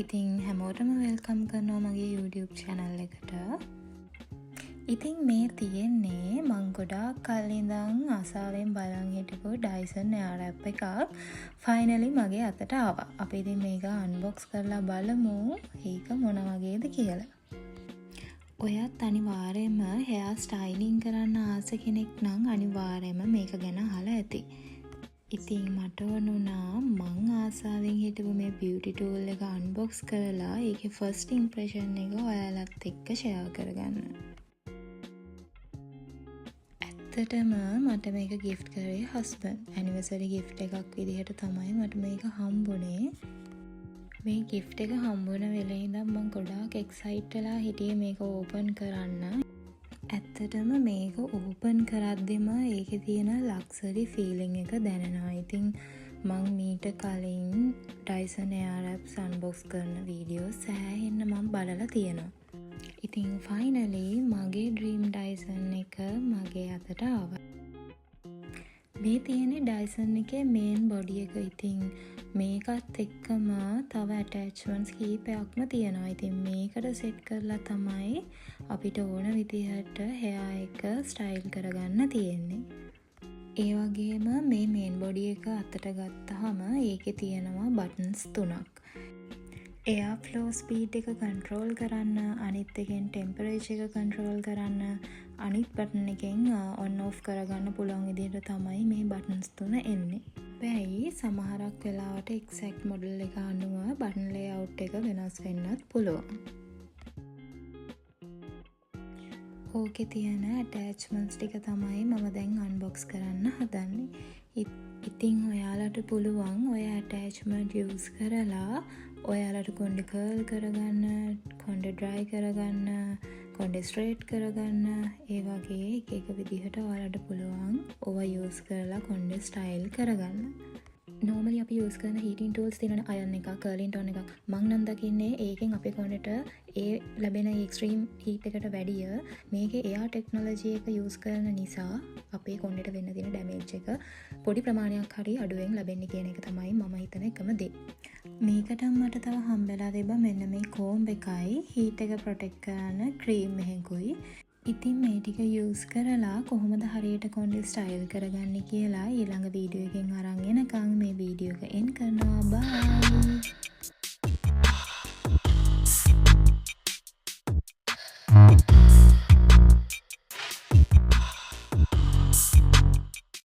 ඉතින් හැමෝටම වෙල්කම් කරනවා මගේ YouTube channel එකට. ඉතින් මේ තියෙන්නේ මං ගොඩාක් කල් ඉඳන් ආසාවෙන් බලන් හිටපු Dyson Airwrap එකක් finally මගේ අතට ආවා. අපි ඉතින් මේක unbox කරලා බලමු ඒක මොන වගේද කියලා. ඔයත් අනිවාර්යයෙන්ම hair styling කරන්න ආස කෙනෙක් නම් අනිවාර්යයෙන්ම මේක ගැන අහලා ඇති. ඉතින් මට වුණා මං ආසාවෙන් හිටපු මේ beauty tool එක unbox කරලා ඒකේ first impression එක ඔයාලත් එක්ක share කරගන්න. ඇත්තටම මට මේක gift කරේ husband. anniversary gift එකක් විදිහට තමයි මට මේක හම්බුනේ. මේ gift එක හම්බුන වෙලේ ඉඳන් මම ගොඩාක් excited වෙලා හිටියේ මේක open කරන්න. ඇත්තටම මේක ඕපන් කරද්දිම ඒකේ තියෙන ලක්සරි ෆීලිං එක දැනෙනවා. ඉතින් මං මීට කලින් Dyson Airwraps unbox කරන වීඩියෝ සෑහෙන්න මම බලලා තියෙනවා. ඉතින් finally මගේ dream Dyson එක මගේ අතට ආවා. මේ තියෙන්නේ Dyson එකේ main body එක. ඉතින් මේකත් එක්කම තව attachments කීපයක්ම තියෙනවා. ඉතින් මේකට set කරලා තමයි අපිට ඕන විදිහට hair එක style කරගන්න තියෙන්නේ. ඒ වගේම මේ main body එක අතට ගත්තාම ඒකේ තියෙනවා buttons 3ක්. air flow speed එක control කරන්න, අනිත් එකෙන් temperature එක control කරන්න, අනිත් button එකෙන් on off කරගන්න පුළුවන් විදිහට තමයි මේ buttons 3 එන්නේ. හැබැයි සමහරක් වෙලාවට exact model එක අනුව button layout එක වෙනස් වෙන්නත් පුළුවන්. ඕකේ තියෙන attachments ටික තමයි මම දැන් unbox කරන්න හදන්නේ. ඉතින් ඔයාලට පුළුවන් ඔය attachment use කරලා ඔයාලට කොණ්ඩේ curl කරගන්න, කොණ්ඩේ dry කරගන්න, කොණ්ඩේ straight කරගන්න, ඒ වගේ එක විදිහට ඔයාලට පුළුවන් ඕවා use කරලා කොණ්ඩේ style කරගන්න. normally අපි use කරන heating tools තියෙන iron එකක්, curling tool එකක් මං නම් දකින්නේ ඒකෙන් අපේ කොණ්ඩේට ඒ ලැබෙන extreme heat එකට වැඩිය මේකේ air technology එක use කරන නිසා අපේ කොණ්ඩේට වෙන්න තියෙන damage එක පොඩි ප්‍රමාණයක් හරි අඩුවෙන් ලැබෙන්නේ කියන එක තමයි මම හිතන එකම දේ. මේකට මට තව හම්බෙලා තිබ්බා මෙන්න මේ comb එකයි heat එක protect කරන cream එකකුයි. ඉතින් මේ ටික use කරලා කොහොමද හරියට කොණ්ඩේ style කරගන්නේ කියලා ඊළඟ වීඩියෝ එකෙන් අරන් එනකම් මේ වීඩියෝ එක end කරනවා. bye.